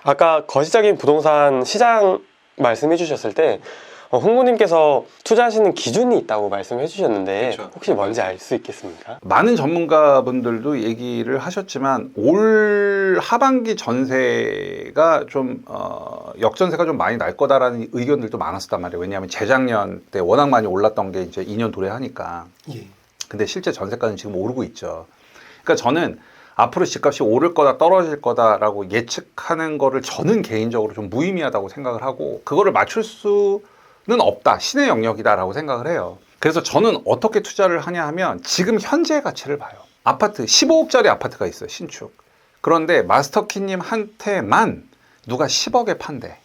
아까 거시적인 부동산 시장 말씀해 주셨을 때 홍보님께서 투자하시는 기준이 있다고 말씀해 주셨는데 그렇죠. 혹시 뭔지 알 수 있겠습니까? 많은 전문가분들도 얘기를 하셨지만 올 하반기 전세가 좀 역전세가 좀 많이 날 거다라는 의견들도 많았었단 말이에요. 왜냐하면 재작년 때 워낙 많이 올랐던 게 이제 2년 도래하니까. 예. 근데 실제 전세가는 지금 오르고 있죠. 그러니까 저는 앞으로 집값이 오를 거다 떨어질 거다라고 예측하는 거를 저는 개인적으로 좀 무의미하다고 생각을 하고, 그거를 맞출 수는 없다, 신의 영역이다라고 생각을 해요. 그래서 저는 어떻게 투자를 하냐 하면 지금 현재 가치를 봐요. 아파트 15억짜리 아파트가 있어요, 신축. 그런데 마스터키님한테만 누가 10억에 판대.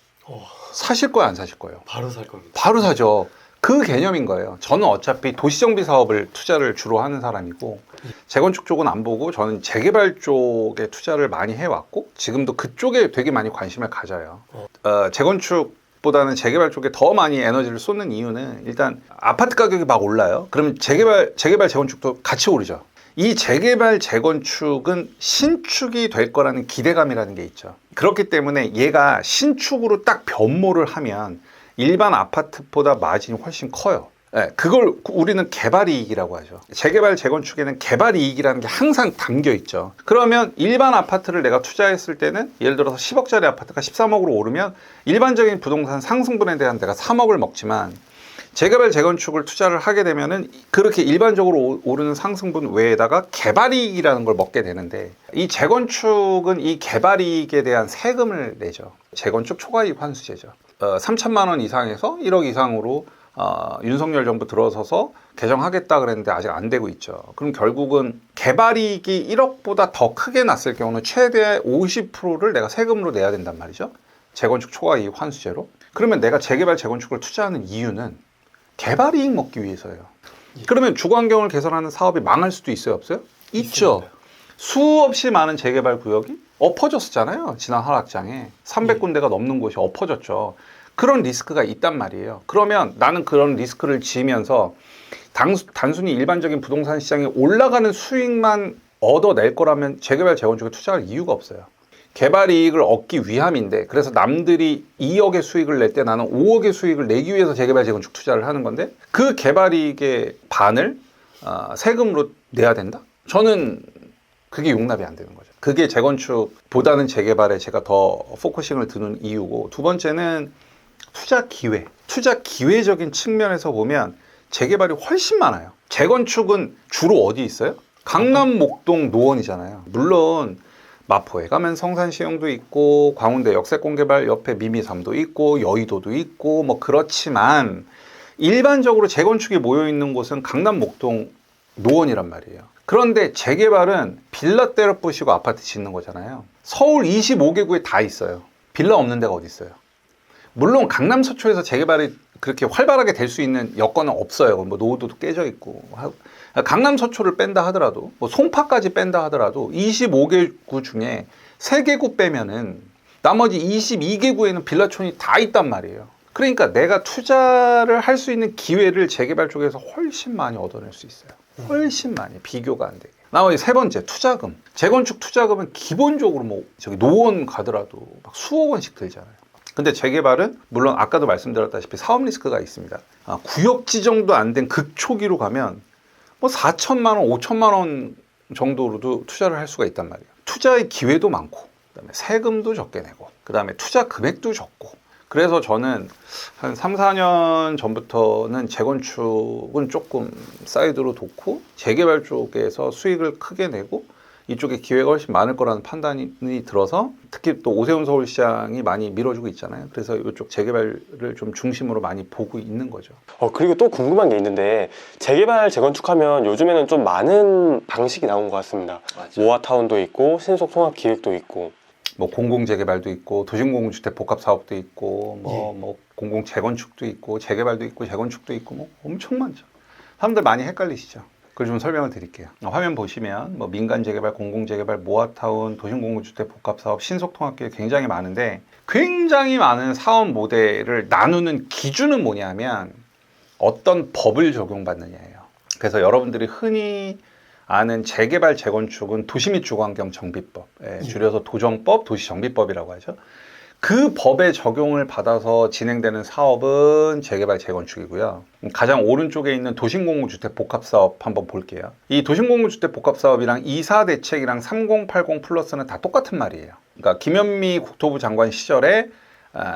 사실 거예요, 안 사실 거예요? 바로 살 겁니다. 바로 사죠. 그 개념인 거예요. 저는 어차피 도시정비 사업을 투자를 주로 하는 사람이고, 재건축 쪽은 안 보고 저는 재개발 쪽에 투자를 많이 해왔고, 지금도 그쪽에 되게 많이 관심을 가져요. 재건축보다는 재개발 쪽에 더 많이 에너지를 쏟는 이유는, 일단 아파트 가격이 막 올라요. 그럼 재개발, 재건축도 같이 오르죠. 이 재개발, 재건축은 신축이 될 거라는 기대감이라는 게 있죠. 그렇기 때문에 얘가 신축으로 딱 변모를 하면 일반 아파트보다 마진이 훨씬 커요. 네, 그걸 우리는 개발이익이라고 하죠. 재개발, 재건축에는 개발이익이라는 게 항상 담겨 있죠. 그러면 일반 아파트를 내가 투자했을 때는 예를 들어서 10억짜리 아파트가 13억으로 오르면 일반적인 부동산 상승분에 대한 내가 3억을 먹지만, 재개발, 재건축을 투자를 하게 되면은 그렇게 일반적으로 오르는 상승분 외에다가 개발이익이라는 걸 먹게 되는데, 이 재건축은 이 개발이익에 대한 세금을 내죠. 재건축 초과이익 환수제죠. 3천만 원 이상에서 1억 이상으로 윤석열 정부 들어서서 개정하겠다 그랬는데 아직 안 되고 있죠. 그럼 결국은 개발이익이 1억보다 더 크게 났을 경우는 최대 50%를 내가 세금으로 내야 된단 말이죠. 재건축 초과이익 환수제로. 그러면 내가 재개발, 재건축을 투자하는 이유는 개발이익 먹기 위해서예요. 그러면 주거환경을 개선하는 사업이 망할 수도 있어요, 없어요? 있죠. 수없이 많은 재개발 구역이 엎어졌었잖아요. 지난 하락장에 300군데가 넘는 곳이 엎어졌죠. 그런 리스크가 있단 말이에요. 그러면 나는 그런 리스크를 지으면서 단순히 일반적인 부동산 시장에 올라가는 수익만 얻어낼 거라면 재개발, 재건축에 투자할 이유가 없어요. 개발 이익을 얻기 위함인데, 그래서 남들이 2억의 수익을 낼 때 나는 5억의 수익을 내기 위해서 재개발, 재건축 투자를 하는 건데, 그 개발 이익의 반을 세금으로 내야 된다? 저는 그게 용납이 안 되는 거죠. 그게 재건축보다는 재개발에 제가 더 포커싱을 두는 이유고, 두 번째는 투자 기회. 투자 기회적인 측면에서 보면 재개발이 훨씬 많아요. 재건축은 주로 어디 있어요? 강남, 목동, 노원이잖아요. 물론 마포에 가면 성산시형도 있고, 광운대 역세권개발 옆에 미미삼도 있고, 여의도도 있고, 뭐 그렇지만 일반적으로 재건축이 모여있는 곳은 강남, 목동, 노원이란 말이에요. 그런데 재개발은 빌라 때려 부시고 아파트 짓는 거잖아요. 서울 25개구에 다 있어요. 빌라 없는 데가 어디 있어요? 물론 강남 서초에서 재개발이 그렇게 활발하게 될 수 있는 여건은 없어요. 뭐 노후도도 깨져 있고. 강남 서초를 뺀다 하더라도, 뭐 송파까지 뺀다 하더라도 25개구 중에 3개구 빼면은 나머지 22개구에는 빌라촌이 다 있단 말이에요. 그러니까 내가 투자를 할 수 있는 기회를 재개발 쪽에서 훨씬 많이 얻어낼 수 있어요. 훨씬 많이, 비교가 안 되게. 나머지 세 번째, 투자금. 재건축 투자금은 기본적으로 뭐 저기 노원 가더라도 막 수억 원씩 들잖아요. 근데 재개발은 물론 아까도 말씀드렸다시피 사업 리스크가 있습니다. 구역 지정도 안 된 극초기로 가면 뭐 4천만 원, 5천만 원 정도로도 투자를 할 수가 있단 말이에요. 투자의 기회도 많고, 그다음에 세금도 적게 내고, 그다음에 투자 금액도 적고. 그래서 저는 한 3, 4년 전부터는 재건축은 조금 사이드로 뒀고, 재개발 쪽에서 수익을 크게 내고 이쪽에 기회가 훨씬 많을 거라는 판단이 들어서, 특히 또 오세훈 서울시장이 많이 밀어주고 있잖아요. 그래서 이쪽 재개발을 좀 중심으로 많이 보고 있는 거죠. 그리고 또 궁금한 게 있는데, 재개발, 재건축하면 요즘에는 좀 많은 방식이 나온 것 같습니다. 맞아. 모아타운도 있고, 신속 통합 기획도 있고, 뭐 공공재개발도 있고, 도심공공주택 복합사업도 있고, 뭐 공공재건축도 있고, 재개발도 있고, 재건축도 있고, 뭐 엄청 많죠. 사람들 많이 헷갈리시죠? 그걸 좀 설명을 드릴게요. 화면 보시면 뭐 민간재개발, 공공재개발, 모아타운, 도심공공주택 복합사업, 신속통합기획 굉장히 많은데, 굉장히 많은 사업 모델을 나누는 기준은 뭐냐면 어떤 법을 적용받느냐예요. 그래서 여러분들이 흔히 아는 재개발 재건축은 도시및 주거환경 정비법, 줄여서 도정법, 도시정비법이라고 하죠. 그 법의 적용을 받아서 진행되는 사업은 재개발 재건축이고요. 가장 오른쪽에 있는 도심공공주택 복합사업 한번 볼게요. 이 도심공공주택 복합사업이랑 이사대책이랑 3080 플러스는 다 똑같은 말이에요. 그러니까 김현미 국토부 장관 시절에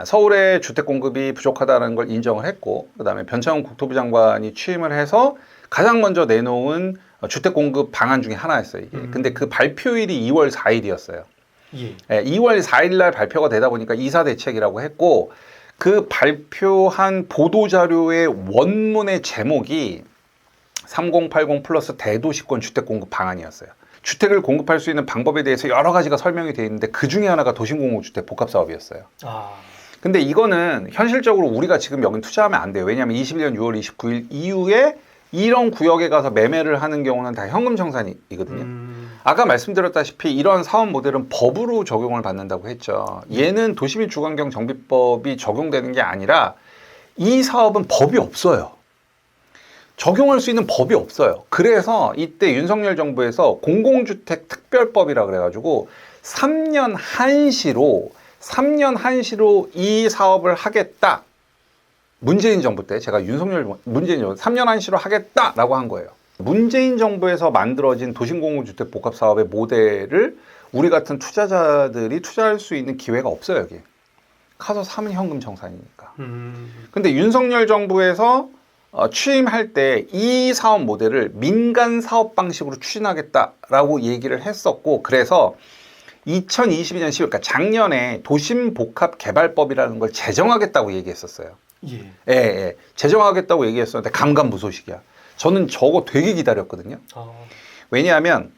서울의 주택 공급이 부족하다는 걸 인정을 했고, 그 다음에 변창흠 국토부 장관이 취임을 해서 가장 먼저 내놓은 주택 공급 방안 중에 하나였어요, 이게. 근데 그 발표일이 2월 4일이었어요. 예. 2월 4일 날 발표가 되다 보니까 이사대책이라고 했고, 그 발표한 보도자료의 원문의 제목이 3080 플러스 대도시권 주택 공급 방안이었어요. 주택을 공급할 수 있는 방법에 대해서 여러 가지가 설명이 되어 있는데 그 중에 하나가 도심공공주택 복합사업이었어요. 근데 이거는 현실적으로 우리가 지금 여기 투자하면 안 돼요. 왜냐하면 21년 6월 29일 이후에 이런 구역에 가서 매매를 하는 경우는 다 현금 청산이거든요. 아까 말씀드렸다시피 이러한 사업 모델은 법으로 적용을 받는다고 했죠. 얘는 도시및 주거환경 정비법이 적용되는 게 아니라 이 사업은 법이 없어요. 적용할 수 있는 법이 없어요. 그래서 이때 윤석열 정부에서 공공주택 특별법이라 그래가지고 3년 한시로 이 사업을 하겠다. 문재인 정부 때 제가 문재인 정부 3년 한시로 하겠다라고 한 거예요. 문재인 정부에서 만들어진 도심공공주택 복합사업의 모델을 우리 같은 투자자들이 투자할 수 있는 기회가 없어요, 여기. 가서 사면 현금 청산이니까. 근데 윤석열 정부에서 취임할 때 이 사업 모델을 민간 사업 방식으로 추진하겠다라고 얘기를 했었고, 그래서 2022년 10월, 그러니까 작년에 도심복합개발법이라는 걸 제정하겠다고 얘기했었어요. 예. 제정하겠다고 얘기했었는데 감감무소식이야. 저는 저거 되게 기다렸거든요. 왜냐하면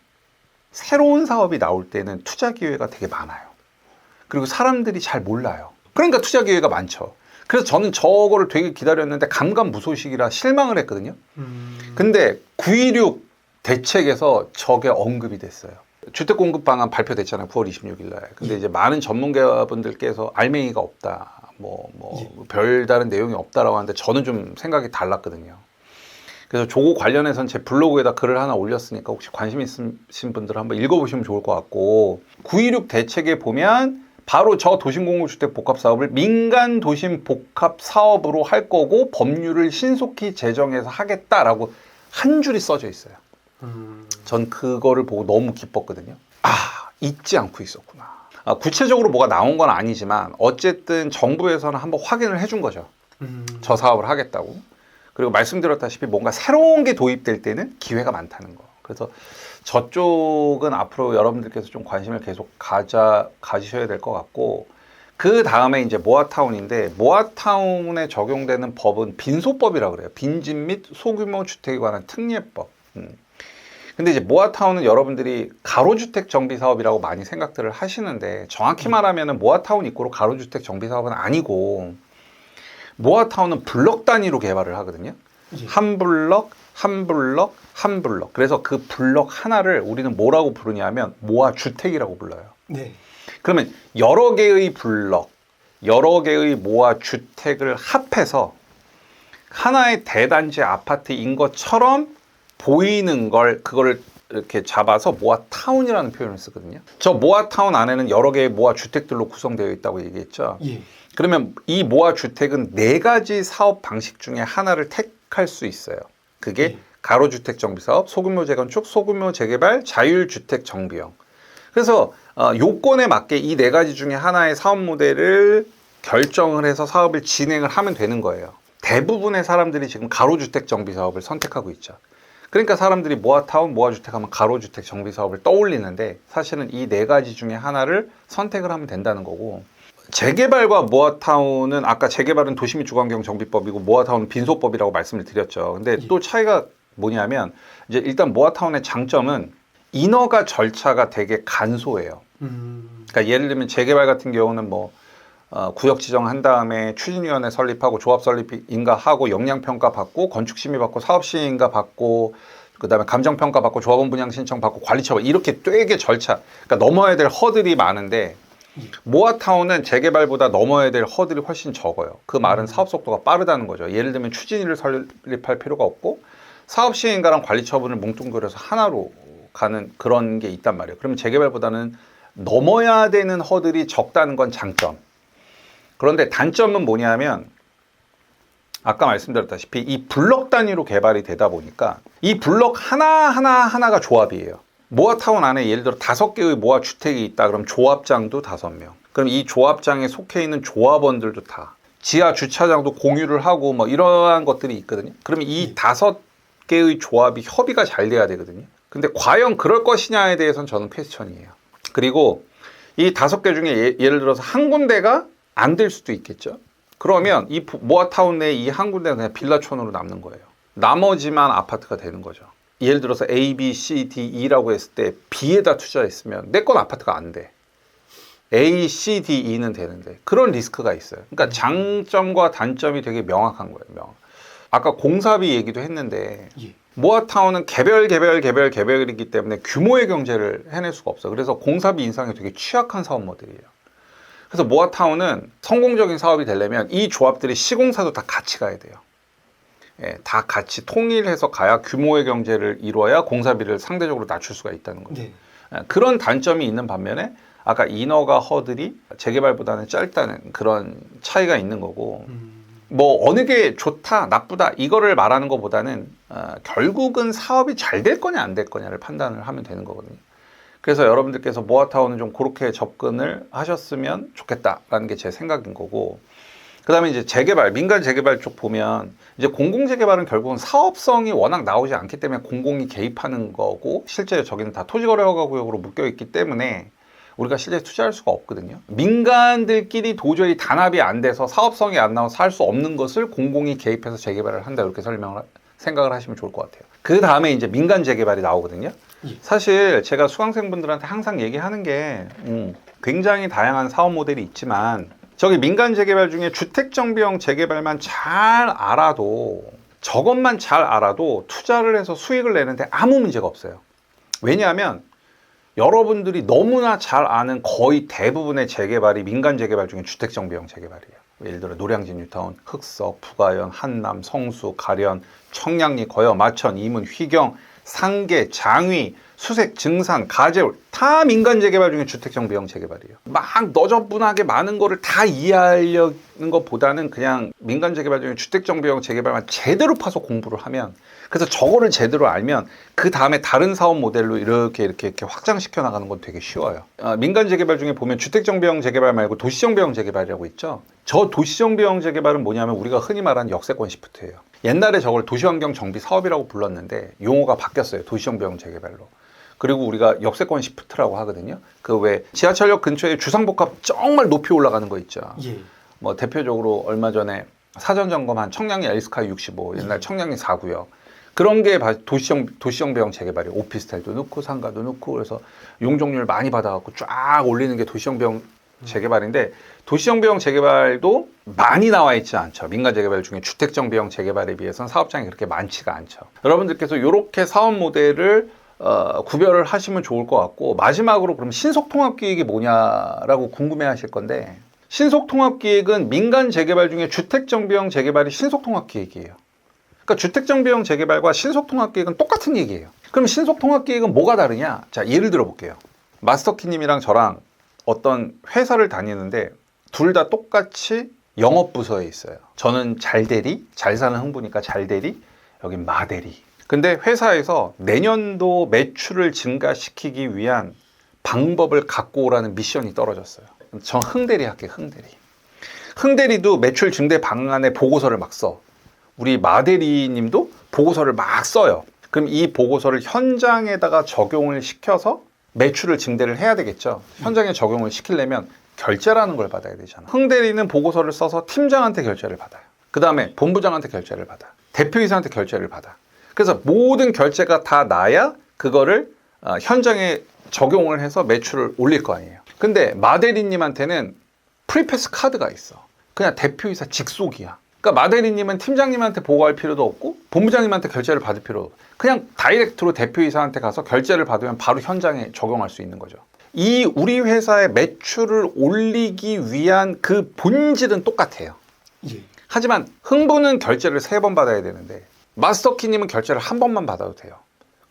새로운 사업이 나올 때는 투자 기회가 되게 많아요. 그리고 사람들이 잘 몰라요. 그러니까 투자 기회가 많죠. 그래서 저는 저거를 되게 기다렸는데 감감무소식이라 실망을 했거든요. 근데 9.16 대책에서 저게 언급이 됐어요. 주택공급 방안 발표됐잖아요. 9월 26일 날. 근데 이제 많은 전문가분들께서 알맹이가 없다. 별다른 내용이 없다라고 하는데 저는 좀 생각이 달랐거든요. 그래서 조고 관련해서는 제 블로그에다 글을 하나 올렸으니까 혹시 관심 있으신 분들 한번 읽어보시면 좋을 것 같고, 9.16 대책에 보면 바로 저 도심공공주택 복합사업을 민간 도심 복합사업으로 할 거고 법률을 신속히 제정해서 하겠다라고 한 줄이 써져 있어요. 전 그거를 보고 너무 기뻤거든요. 잊지 않고 있었구나. 구체적으로 뭐가 나온 건 아니지만 어쨌든 정부에서는 한번 확인을 해준 거죠. 저 사업을 하겠다고. 그리고 말씀드렸다시피 뭔가 새로운 게 도입될 때는 기회가 많다는 거. 그래서 저쪽은 앞으로 여러분들께서 좀 관심을 계속 가지셔야 될 것 같고, 그 다음에 이제 모아타운인데, 모아타운에 적용되는 법은 빈소법이라고 그래요. 빈집 및 소규모 주택에 관한 특례법. 근데 이제 모아타운은 여러분들이 가로주택 정비사업이라고 많이 생각들을 하시는데, 정확히 말하면 모아타운 입구로 가로주택 정비사업은 아니고, 모아타운은 블럭 단위로 개발을 하거든요. 한 블럭. 그래서 그 블럭 하나를 우리는 뭐라고 부르냐면 모아주택이라고 불러요. 그러면 여러 개의 블럭, 여러 개의 모아주택을 합해서 하나의 대단지 아파트인 것처럼 보이는 그거를 이렇게 잡아서 모아타운이라는 표현을 쓰거든요. 저 모아타운 안에는 여러 개의 모아주택들로 구성되어 있다고 얘기했죠. 그러면 이 모아주택은 4가지 사업 방식 중에 하나를 택할 수 있어요. 그게 가로주택 정비사업, 소규모 재건축, 소규모 재개발, 자율주택 정비형. 그래서 요건에 맞게 이 4가지 중에 하나의 사업 모델을 결정을 해서 사업을 진행을 하면 되는 거예요. 대부분의 사람들이 지금 가로주택 정비사업을 선택하고 있죠. 그러니까 사람들이 모아타운, 모아주택 하면 가로주택 정비사업을 떠올리는데, 사실은 이 4가지 중에 하나를 선택을 하면 된다는 거고, 재개발과 모아타운은 아까 재개발은 도시및 주거환경 정비법이고 모아타운은 빈소법이라고 말씀을 드렸죠. 근데 또 차이가 뭐냐면, 이제 일단 모아타운의 장점은 인허가 절차가 되게 간소해요. 그러니까 예를 들면 재개발 같은 경우는 구역 지정한 다음에 추진위원회 설립하고 조합 설립 인가하고 영향평가 받고 건축심의 받고 사업시행인가 받고 그다음에 감정평가 받고 조합원 분양 신청 받고 관리처분, 이렇게 되게 절차, 그러니까 넘어야 될 허들이 많은데, 모아타운은 재개발보다 넘어야 될 허들이 훨씬 적어요. 그 말은 사업 속도가 빠르다는 거죠. 예를 들면 추진위를 설립할 필요가 없고 사업 시행인가랑 관리 처분을 뭉뚱그려서 하나로 가는 그런 게 있단 말이에요. 그러면 재개발보다는 넘어야 되는 허들이 적다는 건 장점. 그런데 단점은 뭐냐면 아까 말씀드렸다시피 이 블럭 단위로 개발이 되다 보니까 이 블럭 하나가 조합이에요. 모아타운 안에 예를 들어 5개의 모아 주택이 있다. 그럼 조합장도 5명. 그럼 이 조합장에 속해 있는 조합원들도 다 지하 주차장도 공유를 하고 뭐 이러한 것들이 있거든요. 그러면 이 5개의 조합이 협의가 잘 돼야 되거든요. 근데 과연 그럴 것이냐에 대해서는 저는 퀘스천이에요. 그리고 이 5개 중에 예를 들어서 한 군데가 안 될 수도 있겠죠. 그러면 이 모아타운 내 이 한 군데가 그냥 빌라촌으로 남는 거예요. 나머지만 아파트가 되는 거죠. 예를 들어서 A, B, C, D, E라고 했을 때 B에다 투자했으면 내 건 아파트가 안 돼. A, C, D, E는 되는데 그런 리스크가 있어요. 그러니까 장점과 단점이 되게 명확한 거예요. 아까 공사비 얘기도 했는데 모아타운은 개별이기 때문에 규모의 경제를 해낼 수가 없어요. 그래서 공사비 인상에 되게 취약한 사업 모델이에요. 그래서 모아타운은 성공적인 사업이 되려면 이 조합들이 시공사도 다 같이 가야 돼요. 예, 다 같이 통일해서 가야 규모의 경제를 이루어야 공사비를 상대적으로 낮출 수가 있다는 거죠. 네. 예, 그런 단점이 있는 반면에 아까 인허가 허들이 재개발보다는 짧다는 그런 차이가 있는 거고 뭐 어느 게 좋다 나쁘다 이거를 말하는 것보다는 결국은 사업이 잘 될 거냐 안 될 거냐를 판단을 하면 되는 거거든요. 그래서 여러분들께서 모아타운은 좀 그렇게 접근을 하셨으면 좋겠다라는 게 제 생각인 거고, 그 다음에 이제 재개발, 민간 재개발 쪽 보면 이제 공공재개발은 결국은 사업성이 워낙 나오지 않기 때문에 공공이 개입하는 거고, 실제 저기는 다 토지거래허가구역으로 묶여있기 때문에 우리가 실제 투자할 수가 없거든요. 민간들끼리 도저히 단합이 안 돼서 사업성이 안 나와서 할 수 없는 것을 공공이 개입해서 재개발을 한다, 이렇게 생각을 하시면 좋을 것 같아요. 그 다음에 이제 민간 재개발이 나오거든요. 사실 제가 수강생분들한테 항상 얘기하는 게 굉장히 다양한 사업 모델이 있지만 저기 민간 재개발 중에 주택정비형 재개발만 잘 알아도, 저것만 잘 알아도 투자를 해서 수익을 내는데 아무 문제가 없어요. 왜냐하면 여러분들이 너무나 잘 아는 거의 대부분의 재개발이 민간 재개발 중에 주택정비형 재개발이에요. 예를 들어 노량진 뉴타운, 흑석, 부가연, 한남, 성수, 가련, 청량리, 거여, 마천, 이문, 휘경, 상계, 장위, 수색, 증산, 가재울 다 민간 재개발 중에 주택정비형 재개발이에요. 막 너저분하게 많은 거를 다 이해하려는 것보다는 그냥 민간 재개발 중에 주택정비형 재개발만 제대로 파서 공부를 하면, 그래서 저거를 제대로 알면 그 다음에 다른 사업 모델로 이렇게 확장시켜 나가는 건 되게 쉬워요. 민간 재개발 중에 보면 주택정비형 재개발 말고 도시정비형 재개발이라고 있죠. 저 도시정비형 재개발은 뭐냐면 우리가 흔히 말하는 역세권 시프트예요. 옛날에 저걸 도시환경 정비 사업이라고 불렀는데 용어가 바뀌었어요. 도시정비형 재개발로. 그리고 우리가 역세권 시프트라고 하거든요. 그 왜 지하철역 근처에 주상복합 정말 높이 올라가는 거 있죠. 예. 뭐 대표적으로 얼마 전에 사전 점검한 청량리 엘스카이 65, 옛날 청량리 4구역. 그런 게 도시정비형 재개발이에요. 오피스텔도 넣고 상가도 넣고, 그래서 용적률 많이 받아갖고 쫙 올리는 게 도시정비형 재개발인데, 도시정비형 재개발도 많이 나와 있지 않죠. 민간 재개발 중에 주택정비형 재개발에 비해서는 사업장이 그렇게 많지가 않죠. 여러분들께서 이렇게 사업 모델을 구별을 하시면 좋을 것 같고, 마지막으로 그럼 신속통합기획이 뭐냐라고 궁금해 하실 건데, 신속통합기획은 민간 재개발 중에 주택정비형 재개발이 신속통합기획이에요. 그러니까 주택정비형 재개발과 신속통합기획은 똑같은 얘기예요. 그럼 신속통합기획은 뭐가 다르냐? 자, 예를 들어 볼게요. 마스터키님이랑 저랑 어떤 회사를 다니는데 둘 다 똑같이 영업부서에 있어요. 저는 잘대리, 잘 사는 흥부니까 잘대리, 여긴 마대리. 근데 회사에서 내년도 매출을 증가시키기 위한 방법을 갖고 오라는 미션이 떨어졌어요. 전 흥대리 할게요, 흥대리. 흥대리도 매출 증대 방안에 보고서를 막 써. 우리 마대리님도 보고서를 막 써요. 그럼 이 보고서를 현장에다가 적용을 시켜서 매출을 증대를 해야 되겠죠. 현장에 적용을 시키려면 결제라는 걸 받아야 되잖아. 흥대리는 보고서를 써서 팀장한테 결제를 받아요. 그 다음에 본부장한테 결제를 받아. 대표이사한테 결제를 받아. 그래서 모든 결제가 다 나야 그거를 현장에 적용을 해서 매출을 올릴 거 아니에요. 근데 마대리님한테는 프리패스 카드가 있어. 그냥 대표이사 직속이야. 그러니까 마대리님은 팀장님한테 보고할 필요도 없고 본부장님한테 결제를 받을 필요도 없고 그냥 다이렉트로 대표이사한테 가서 결제를 받으면 바로 현장에 적용할 수 있는 거죠. 이 우리 회사의 매출을 올리기 위한 그 본질은 똑같아요. 예. 하지만 흥부는 결제를 3번 받아야 되는데 마스터키님은 결제를 1번만 받아도 돼요.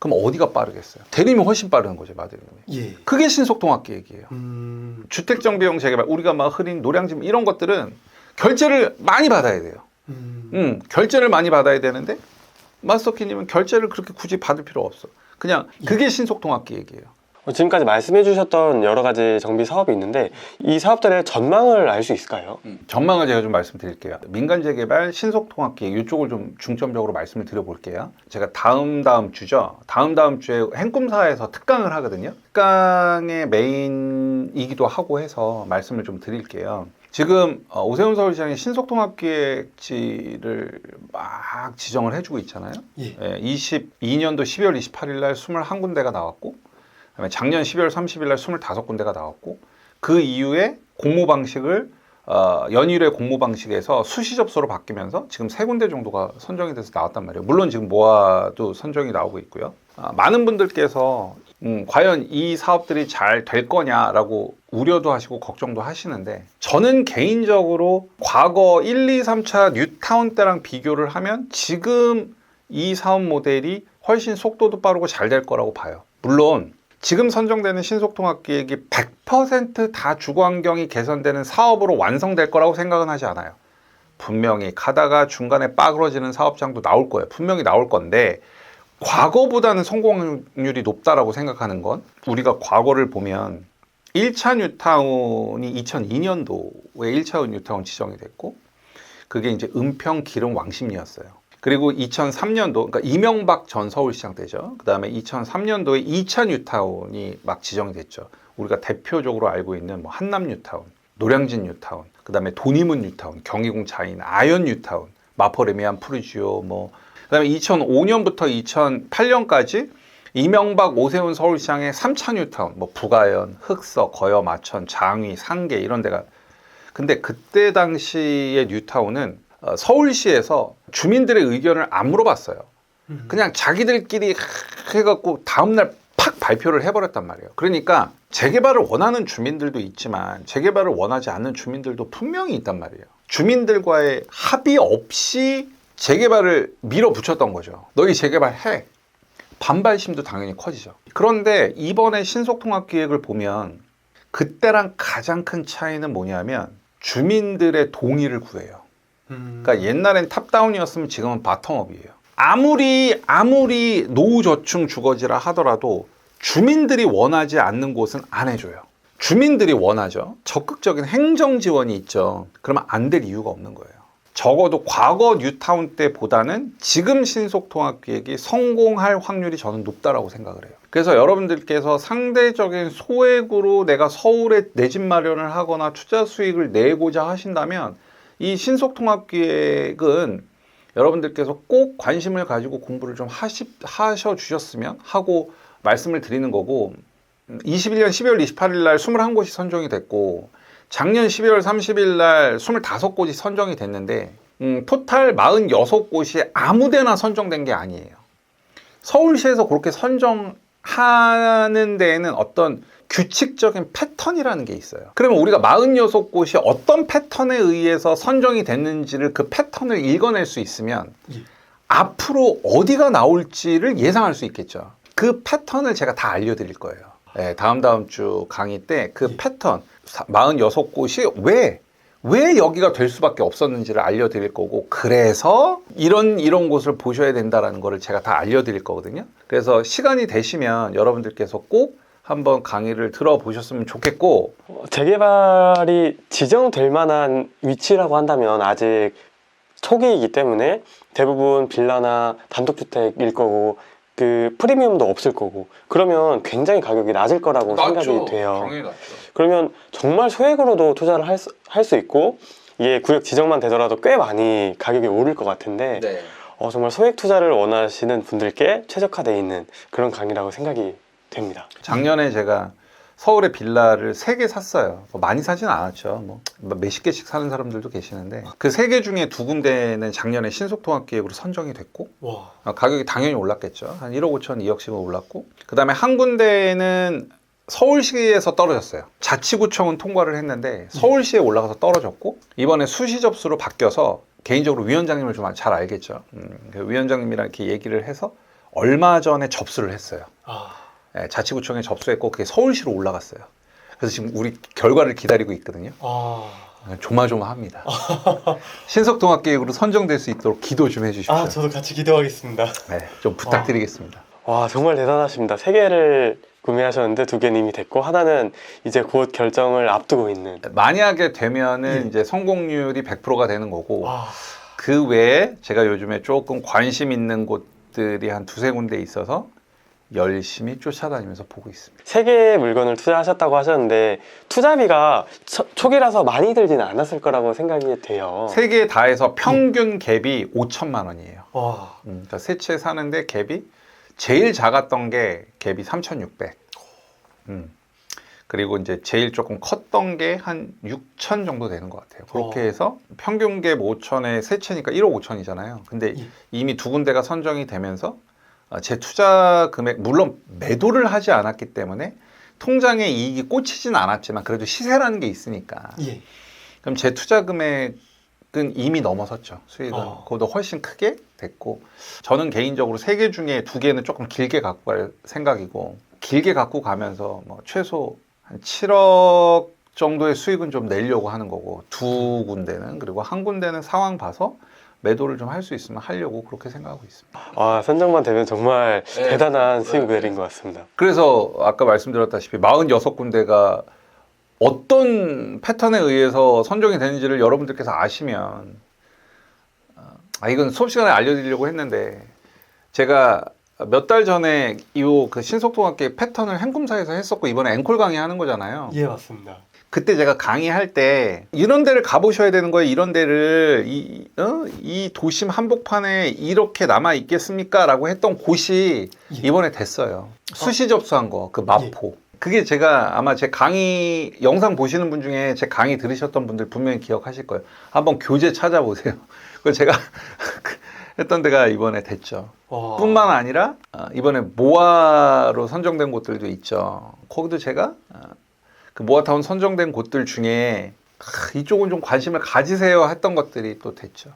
그럼 어디가 빠르겠어요? 대림이 훨씬 빠른 거죠, 마대림이. 예. 그게 신속통합기획이에요. 음. 주택정비용 재개발, 우리가 막 흐린 노량진 이런 것들은 결제를 많이 받아야 돼요. 결제를 많이 받아야 되는데 마스터키님은 결제를 그렇게 굳이 받을 필요 없어. 그냥 그게 신속통합기획이에요. 지금까지 말씀해 주셨던 여러 가지 정비 사업이 있는데 이 사업들의 전망을 알 수 있을까요? 전망을 제가 좀 말씀드릴게요. 민간 재개발 신속통합기획 이쪽을 좀 중점적으로 말씀을 드려볼게요. 제가 다음 주죠. 다음 주에 행꿈사에서 특강을 하거든요. 특강의 메인이기도 하고 해서 말씀을 좀 드릴게요. 지금 오세훈 서울시장이 신속통합기획지를 막 지정을 해주고 있잖아요. 예. 22년도 12월 28일 날 21군데가 나왔고, 그다음에 작년 12월 30일 날 25군데가 나왔고, 그 이후에 공모 방식을 연일의 공모 방식에서 수시 접수로 바뀌면서 지금 3군데 정도가 선정이 돼서 나왔단 말이에요. 물론 지금 모아도 선정이 나오고 있고요. 많은 분들께서 과연 이 사업들이 잘 될 거냐라고 우려도 하시고 걱정도 하시는데, 저는 개인적으로 과거 1, 2, 3차 뉴타운 때랑 비교를 하면 지금 이 사업 모델이 훨씬 속도도 빠르고 잘 될 거라고 봐요. 물론 지금 선정되는 신속통합기획이 100% 다 주거환경이 개선되는 사업으로 완성될 거라고 생각은 하지 않아요. 분명히 가다가 중간에 빠그러지는 사업장도 나올 거예요. 분명히 나올 건데, 과거보다는 성공률이 높다라고 생각하는 건, 우리가 과거를 보면 1차 뉴타운이 2002년도에 1차 뉴타운 지정이 됐고, 그게 이제 은평 기름 왕십리였어요. 그리고 2003년도, 그러니까 이명박 전 서울시장 때죠. 그 다음에 2003년도에 2차 뉴타운이 막 지정이 됐죠. 우리가 대표적으로 알고 있는 뭐 한남 뉴타운, 노량진 뉴타운, 그 다음에 돈이문 뉴타운, 경희궁 자인, 아현 뉴타운, 마포레미안 푸르지오, 뭐 그다음에 2005년부터 2008년까지 이명박 오세훈 서울시장의 3차 뉴타운, 뭐 부가현, 흑서, 거여, 마천, 장위, 상계 이런 데가. 근데 그때 당시의 뉴타운은 서울시에서 주민들의 의견을 안 물어봤어요. 그냥 자기들끼리 해갖고 다음날 팍 발표를 해버렸단 말이에요. 그러니까 재개발을 원하는 주민들도 있지만 재개발을 원하지 않는 주민들도 분명히 있단 말이에요. 주민들과의 합의 없이 재개발을 밀어붙였던 거죠. 너희 재개발해. 반발심도 당연히 커지죠. 그런데 이번에 신속통합기획을 보면 그때랑 가장 큰 차이는 뭐냐면 주민들의 동의를 구해요. 그러니까 옛날엔 탑다운이었으면 지금은 바텀업이에요. 아무리 노후저층 주거지라 하더라도 주민들이 원하지 않는 곳은 안 해줘요. 주민들이 원하죠. 적극적인 행정 지원이 있죠. 그러면 안 될 이유가 없는 거예요. 적어도 과거 뉴타운 때보다는 지금 신속통합기획이 성공할 확률이 저는 높다라고 생각을 해요. 그래서 여러분들께서 상대적인 소액으로 내가 서울에 내 집 마련을 하거나 투자 수익을 내고자 하신다면 이 신속통합기획은 여러분들께서 꼭 관심을 가지고 공부를 좀 하셔주셨으면 하고 말씀을 드리는 거고, 21년 12월 28일 날 21곳이 선정이 됐고 작년 12월 30일 날 25곳이 선정이 됐는데 토탈 46곳이 아무데나 선정된 게 아니에요. 서울시에서 그렇게 선정하는 데에는 어떤 규칙적인 패턴이라는 게 있어요. 그러면 우리가 46곳이 어떤 패턴에 의해서 선정이 됐는지를 그 패턴을 읽어낼 수 있으면 앞으로 어디가 나올지를 예상할 수 있겠죠. 그 패턴을 제가 다 알려드릴 거예요. 네, 다음 주 강의 때 그 패턴 46곳이 왜 여기가 될 수밖에 없었는지를 알려드릴 거고, 그래서 이런 곳을 보셔야 된다는 거를 제가 다 알려드릴 거거든요. 그래서 시간이 되시면 여러분들께서 꼭 한번 강의를 들어보셨으면 좋겠고, 재개발이 지정될 만한 위치라고 한다면 아직 초기이기 때문에 대부분 빌라나 단독주택일 거고 그 프리미엄도 없을 거고, 그러면 굉장히 가격이 낮을 거라고 생각이 돼요. 당연히 낮죠. 그러면 정말 소액으로도 투자를 할 수 있고, 이게 구역 지정만 되더라도 꽤 많이 가격이 오를 것 같은데 네. 정말 소액 투자를 원하시는 분들께 최적화되어 있는 그런 강의라고 생각이 됩니다. 작년에 제가 서울에 빌라를 3개 샀어요. 많이 사진 않았죠. 뭐 몇십 개씩 사는 사람들도 계시는데, 그 3개 중에 2군데는 작년에 신속통합기획으로 선정이 됐고, 와. 가격이 당연히 올랐겠죠. 한 1억 5천, 2억씩은 올랐고, 그 다음에 한 군데는 서울시에서 떨어졌어요. 자치구청은 통과를 했는데 서울시에 올라가서 떨어졌고, 이번에 수시 접수로 바뀌어서 개인적으로 위원장님을 좀 잘 알겠죠. 그 위원장님이랑 이렇게 얘기를 해서 얼마 전에 접수를 했어요. 아, 예, 자치구청에 접수했고 그게 서울시로 올라갔어요. 그래서 지금 우리 결과를 기다리고 있거든요. 조마조마합니다. 신속통합계획으로 선정될 수 있도록 기도 좀 해주십시오. 저도 같이 기도하겠습니다. 네, 좀 부탁드리겠습니다. 와, 정말 대단하십니다. 3개를 구매하셨는데 2개는 이미 됐고 하나는 이제 곧 결정을 앞두고 있는. 만약에 되면은 예. 이제 성공률이 100%가 되는 거고 와, 그 외에 제가 요즘에 조금 관심 있는 곳들이 한 2-3군데 있어서 열심히 쫓아다니면서 보고 있습니다. 3개의 물건을 투자하셨다고 하셨는데 투자비가 초기라서 많이 들지는 않았을 거라고 생각이 돼요. 3개 다 해서 평균 갭이 5천만 원이에요. 와, 그러니까 세 채 사는데 갭이 제일 작았던 게 갭이 3,600. 그리고 이제 제일 조금 컸던 게 한 6천 정도 되는 것 같아요. 그렇게 해서 평균 갭 5천에 세 채니까 1억 5천이잖아요. 근데 예. 이미 2군데가 선정이 되면서 제 투자 금액, 물론 매도를 하지 않았기 때문에 통장에 이익이 꽂히진 않았지만 그래도 시세라는 게 있으니까. 예. 그럼 제 투자 금액은 이미 넘어섰죠. 수익은. 그보다 훨씬 크게 됐고, 저는 개인적으로 3개 중에 2개는 조금 길게 갖고 갈 생각이고, 길게 갖고 가면서 뭐 최소 한 7억 정도의 수익은 좀 내려고 하는 거고, 2군데는, 그리고 한 군데는 상황 봐서 매도를 좀 할 수 있으면 하려고 그렇게 생각하고 있습니다. 선정만 되면 정말 네. 대단한 수익 내린 것 같습니다. 그래서 아까 말씀드렸다시피 46군데가 어떤 패턴에 의해서 선정이 되는지를 여러분들께서 아시면, 이건 수업 시간에 알려드리려고 했는데, 제가 몇 달 전에 이 그 신속통합계 패턴을 행꿈사에서 했었고, 이번에 앵콜 강의 하는 거잖아요. 예, 맞습니다. 그때 제가 강의할 때 이런 데를 가보셔야 되는 거예요. 이런 데를 이 도심 한복판에 이렇게 남아 있겠습니까? 라고 했던 곳이 이번에 됐어요. 수시 접수한 거, 그 마포. 그게 제가 아마 제 강의 영상 보시는 분 중에 제 강의 들으셨던 분들 분명히 기억하실 거예요. 한번 교재 찾아보세요. 그걸 제가 했던 데가 이번에 됐죠. 뿐만 아니라 이번에 모아로 선정된 곳들도 있죠. 거기도 제가 그 모아타운 선정된 곳들 중에 이쪽은 좀 관심을 가지세요 했던 것들이 또 됐죠.